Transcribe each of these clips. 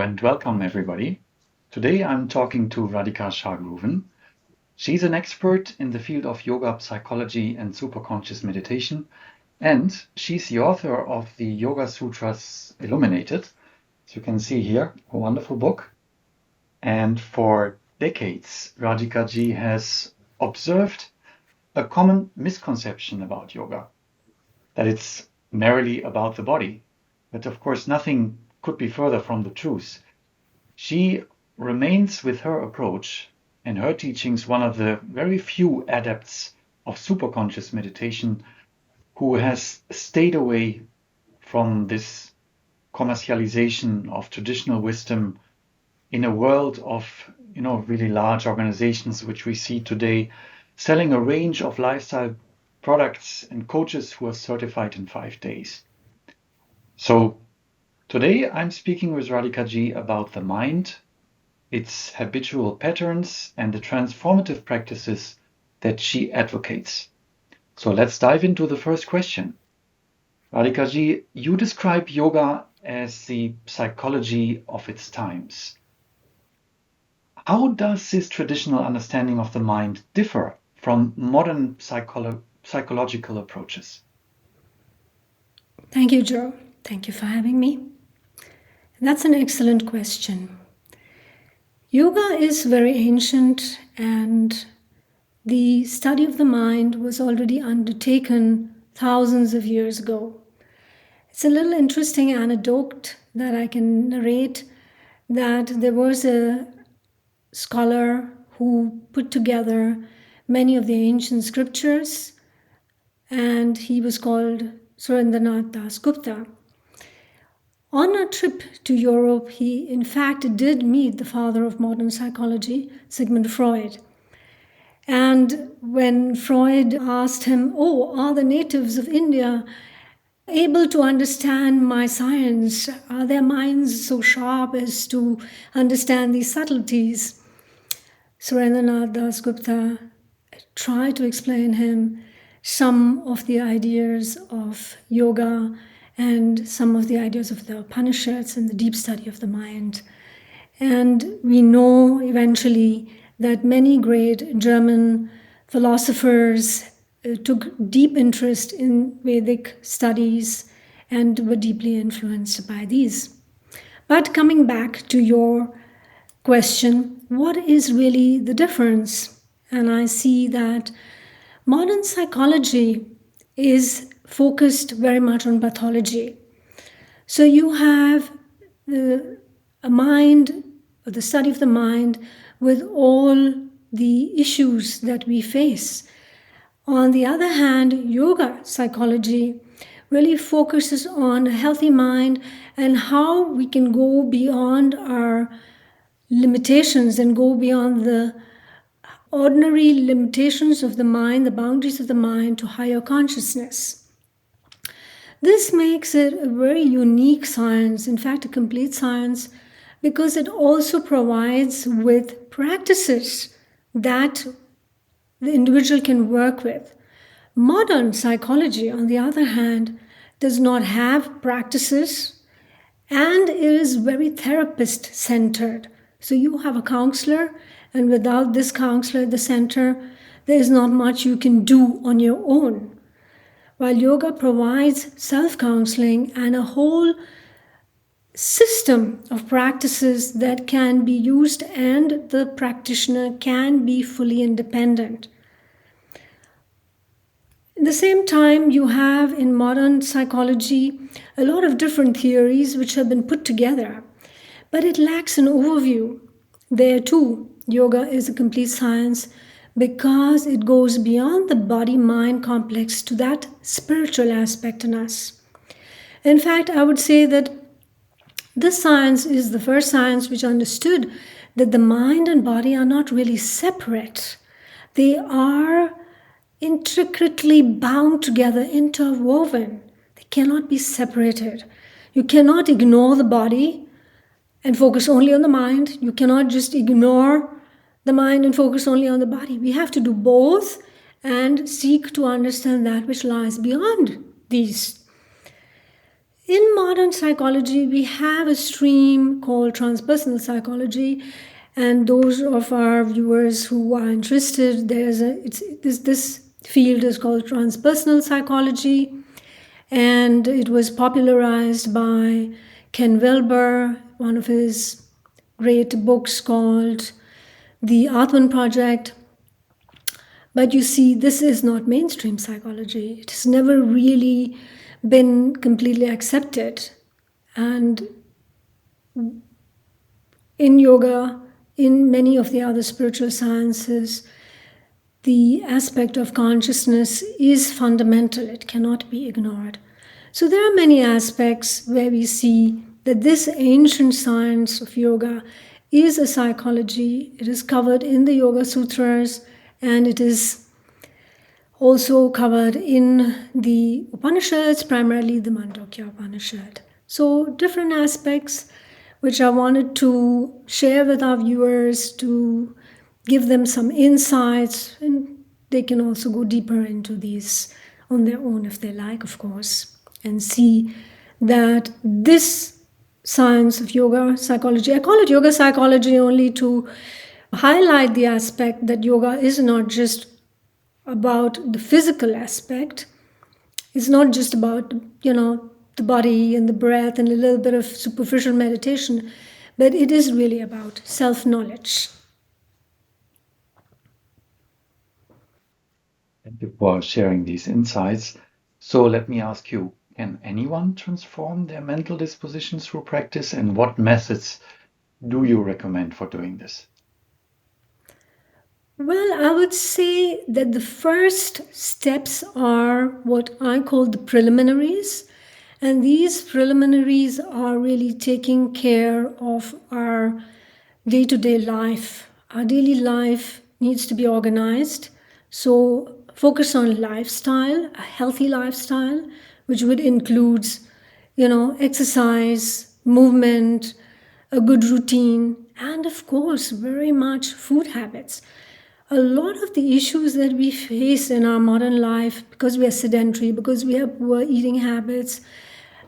and welcome everybody. Today I'm talking to Radhika Shah-Groovan. She's an expert in the field of yoga, psychology, and superconscious meditation, and she's the author of the Yoga Sutras Illuminated. As you can see here, a wonderful book. And for decades, Radhika ji has observed a common misconception about yoga, that it's merely about the body. But of course, nothing could be further from the truth. She remains with her approach and her teachings one of the very few adepts of superconscious meditation who has stayed away from this commercialization of traditional wisdom in a world of really large organizations which we see today selling a range of lifestyle products and coaches who are certified in 5 days. So today I'm speaking with Radhika ji about the mind, its habitual patterns, and the transformative practices that she advocates. So let's dive into the first question. Radhika ji, you describe yoga as the psychology of its times. How does this traditional understanding of the mind differ from modern psychological approaches? Thank you, Joe. Thank you for having me. That's an excellent question. Yoga is very ancient, and the study of the mind was already undertaken thousands of years ago. It's a little interesting anecdote that I can narrate, that there was a scholar who put together many of the ancient scriptures, and he was called Surendranath Das Gupta. On a trip to Europe, he in fact did meet the father of modern psychology, Sigmund Freud. And when Freud asked him, are the natives of India able to understand my science? Are their minds so sharp as to understand these subtleties? Surendranath Das Gupta tried to explain him some of the ideas of yoga and some of the ideas of the Upanishads and the deep study of the mind. And we know eventually that many great German philosophers took deep interest in Vedic studies and were deeply influenced by these. But coming back to your question, what is really the difference? And I see that modern psychology is focused very much on pathology. So you have a mind, or the study of the mind, with all the issues that we face. On the other hand, yoga psychology really focuses on a healthy mind and how we can go beyond our limitations and go beyond the ordinary limitations of the mind, the boundaries of the mind, to higher consciousness. This makes it a very unique science, in fact, a complete science, because it also provides with practices that the individual can work with. Modern psychology, on the other hand, does not have practices, and it is very therapist-centered. So you have a counselor, and without this counselor at the center, there is not much you can do on your own. While yoga provides self-counseling and a whole system of practices that can be used, and the practitioner can be fully independent. At the same time, you have in modern psychology a lot of different theories which have been put together, but it lacks an overview. There too, yoga is a complete science because it goes beyond the body-mind complex to that spiritual aspect in us. In fact, I would say that this science is the first science which understood that the mind and body are not really separate. They are intricately bound together, interwoven. They cannot be separated. You cannot ignore the body and focus only on the mind. You cannot just ignore the mind and focus only on the body. We have to do both and seek to understand that which lies beyond these. In modern psychology, we have a stream called transpersonal psychology, and those of our viewers who are interested, this field is called transpersonal psychology, and it was popularized by Ken Wilber, one of his great books called The Atman Project. But you see, this is not mainstream psychology. It has never really been completely accepted. And in yoga, in many of the other spiritual sciences, the aspect of consciousness is fundamental. It cannot be ignored. So there are many aspects where we see that this ancient science of yoga is a psychology. It is covered in the Yoga Sutras, and it is also covered in the Upanishads, primarily the Mandukya Upanishad. So different aspects which I wanted to share with our viewers to give them some insights, and they can also go deeper into these on their own if they like, of course, and see that this science of yoga psychology, I call it yoga psychology only to highlight the aspect that yoga is not just about the physical aspect. It's not just about, the body and the breath and a little bit of superficial meditation, but it is really about self-knowledge. Thank you for sharing these insights. So let me ask you, can anyone transform their mental disposition through practice, and what methods do you recommend for doing this? Well, I would say that the first steps are what I call the preliminaries. And these preliminaries are really taking care of our day to day life. Our daily life needs to be organized. So, focus on lifestyle, a healthy lifestyle, which would include, exercise, movement, a good routine, and of course, very much food habits. A lot of the issues that we face in our modern life, because we are sedentary, because we have poor eating habits,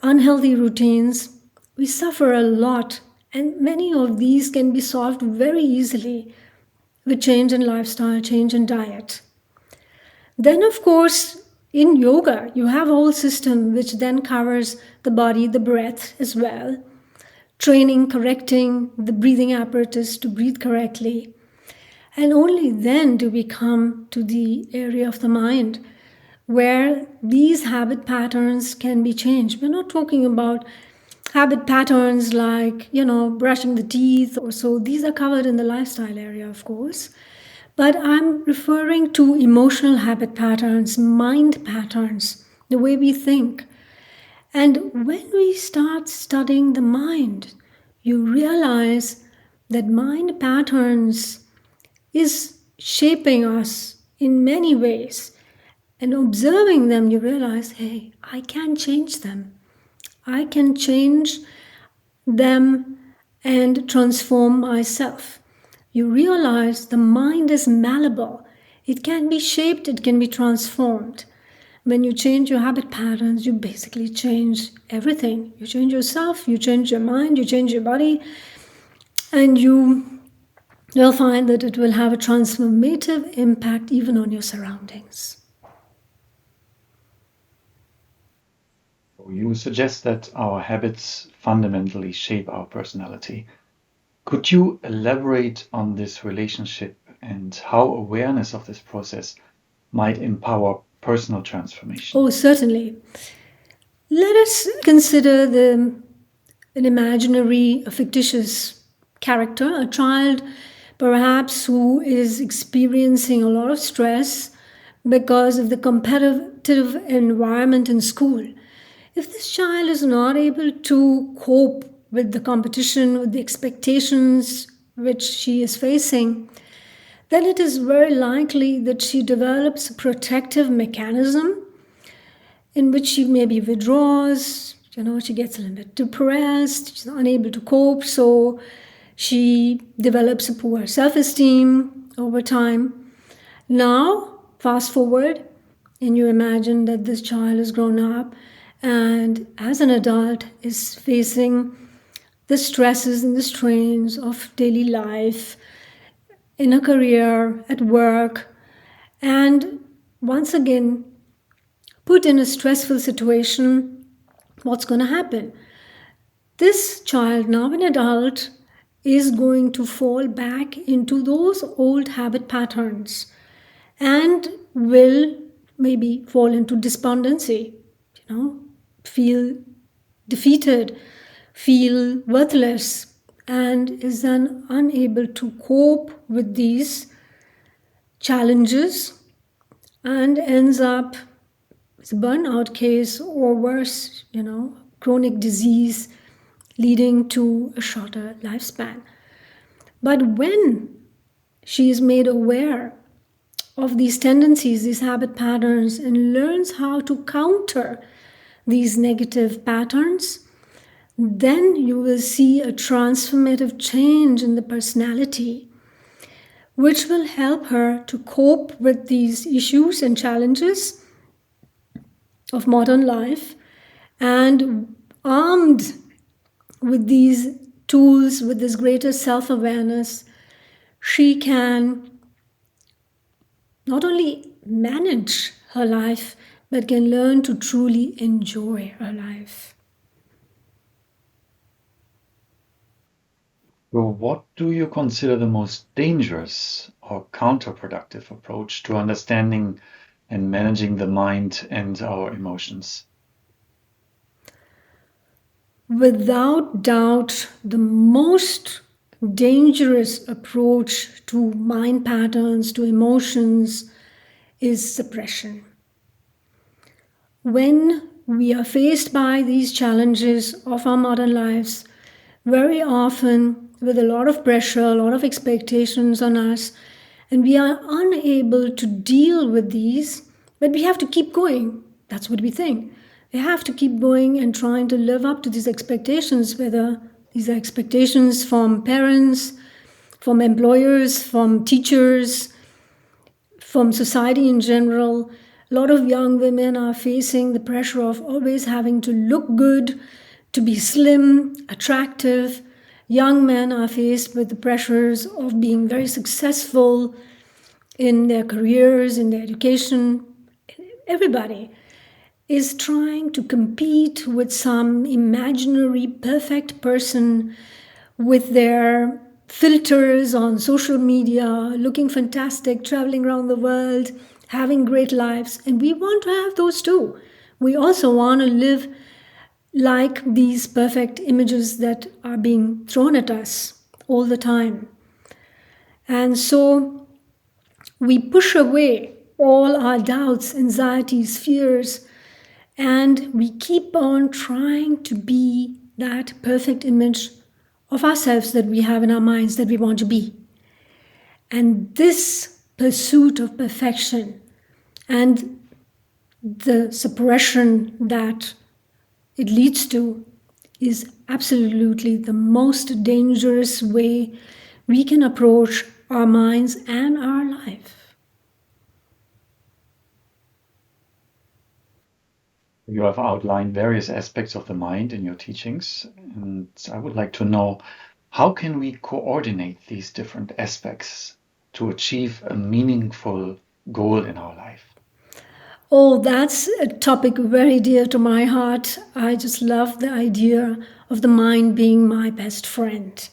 unhealthy routines, we suffer a lot. And many of these can be solved very easily with change in lifestyle, change in diet. Then, of course, in yoga, you have a whole system which then covers the body, the breath as well, training, correcting the breathing apparatus to breathe correctly. And only then do we come to the area of the mind where these habit patterns can be changed. We're not talking about habit patterns like, brushing the teeth or so. These are covered in the lifestyle area, of course. But I'm referring to emotional habit patterns, mind patterns, the way we think. And when we start studying the mind, you realize that mind patterns is shaping us in many ways. And observing them, you realize, hey, I can change them. I can change them and transform myself. You realize the mind is malleable. It can be shaped, it can be transformed. When you change your habit patterns, you basically change everything. You change yourself, you change your mind, you change your body, and you'll find that it will have a transformative impact even on your surroundings. You suggest that our habits fundamentally shape our personality. Could you elaborate on this relationship and how awareness of this process might empower personal transformation? Oh, certainly. Let us consider an imaginary, a fictitious character, a child perhaps who is experiencing a lot of stress because of the competitive environment in school. If this child is not able to cope with the competition, with the expectations which she is facing, then it is very likely that she develops a protective mechanism in which she maybe withdraws, she gets a little bit depressed, she's unable to cope, so she develops a poor self-esteem over time. Now, fast forward, and you imagine that this child has grown up and as an adult is facing the stresses and the strains of daily life, in a career, at work, and once again put in a stressful situation, what's going to happen? This child, now an adult, is going to fall back into those old habit patterns and will maybe fall into despondency, feel defeated, feel worthless, and is then unable to cope with these challenges and ends up with a burnout case or worse, chronic disease leading to a shorter lifespan. But when she is made aware of these tendencies, these habit patterns, and learns how to counter these negative patterns, then you will see a transformative change in the personality, which will help her to cope with these issues and challenges of modern life. And armed with these tools, with this greater self-awareness, she can not only manage her life, but can learn to truly enjoy her life. So what do you consider the most dangerous or counterproductive approach to understanding and managing the mind and our emotions? Without doubt, the most dangerous approach to mind patterns, to emotions, is suppression. When we are faced by these challenges of our modern lives, very often with a lot of pressure, a lot of expectations on us, and we are unable to deal with these, but we have to keep going. That's what we think. We have to keep going and trying to live up to these expectations, whether these are expectations from parents, from employers, from teachers, from society in general. A lot of young women are facing the pressure of always having to look good, to be slim, attractive. Young men are faced with the pressures of being very successful in their careers, in their education. Everybody is trying to compete with some imaginary perfect person with their filters on social media, looking fantastic, traveling around the world, having great lives. And we want to have those too. We also want to live like these perfect images that are being thrown at us all the time. And so we push away all our doubts, anxieties, fears, and we keep on trying to be that perfect image of ourselves that we have in our minds that we want to be. And this pursuit of perfection and the suppression that it leads to is absolutely the most dangerous way we can approach our minds and our life. You have outlined various aspects of the mind in your teachings, and I would like to know, how can we coordinate these different aspects to achieve a meaningful goal in our life? Oh, that's a topic very dear to my heart. I just love the idea of the mind being my best friend.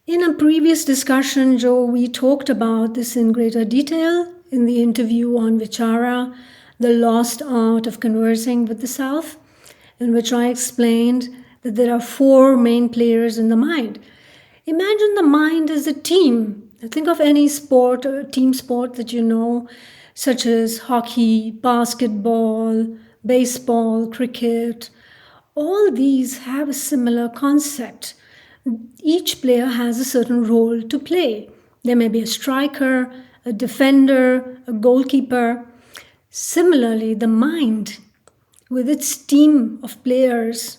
In a previous discussion, Joe, we talked about this in greater detail in the interview on Vichara, the lost art of conversing with the self, in which I explained that there are 4 main players in the mind. Imagine the mind as a team. Think of any sport or team sport that you know, such as hockey, basketball, baseball, cricket. All these have a similar concept. Each player has a certain role to play. There may be a striker, a defender, a goalkeeper. Similarly, the mind, with its team of players,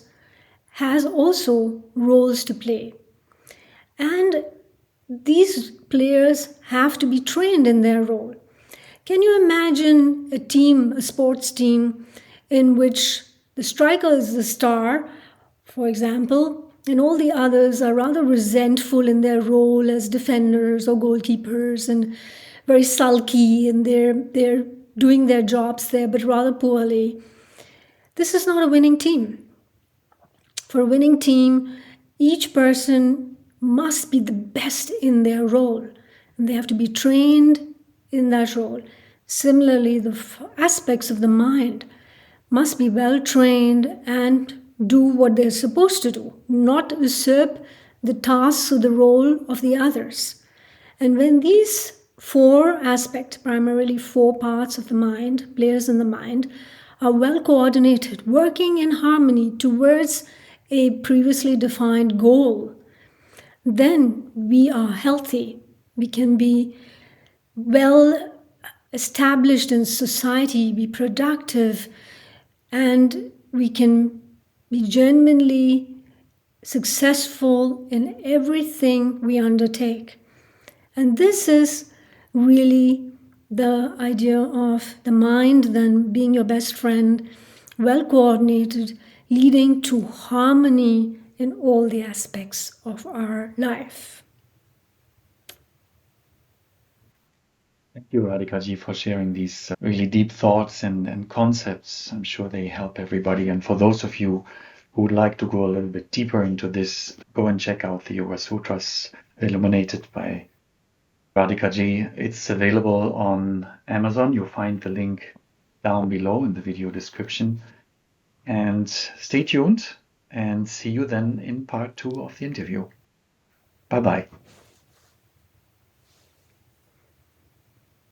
has also roles to play. And these players have to be trained in their role. Can you imagine a team, a sports team, in which The striker is the star, for example, and all the others are rather resentful in their role as defenders or goalkeepers and very sulky, and they're doing their jobs there but rather poorly. This is not a winning team. For a winning team, each person must be the best in their role, and they have to be trained in that role. Similarly, the aspects of the mind must be well trained and do what they're supposed to do, not usurp the tasks or the role of the others. And when these four aspects, primarily four parts of the mind, players in the mind, are well coordinated, working in harmony towards a previously defined goal, then we are healthy. We can be well established in society, be productive, and we can be genuinely successful in everything we undertake. And this is really the idea of the mind then being your best friend, well coordinated, leading to harmony in all the aspects of our life. Thank you, Radhika ji, for sharing these really deep thoughts and concepts. I'm sure they help everybody. And for those of you who would like to go a little bit deeper into this, go and check out the Yoga Sutras illuminated by Radhika ji. It's available on Amazon. You'll find the link down below in the video description. And stay tuned and see you then in part 2 of the interview. Bye-bye.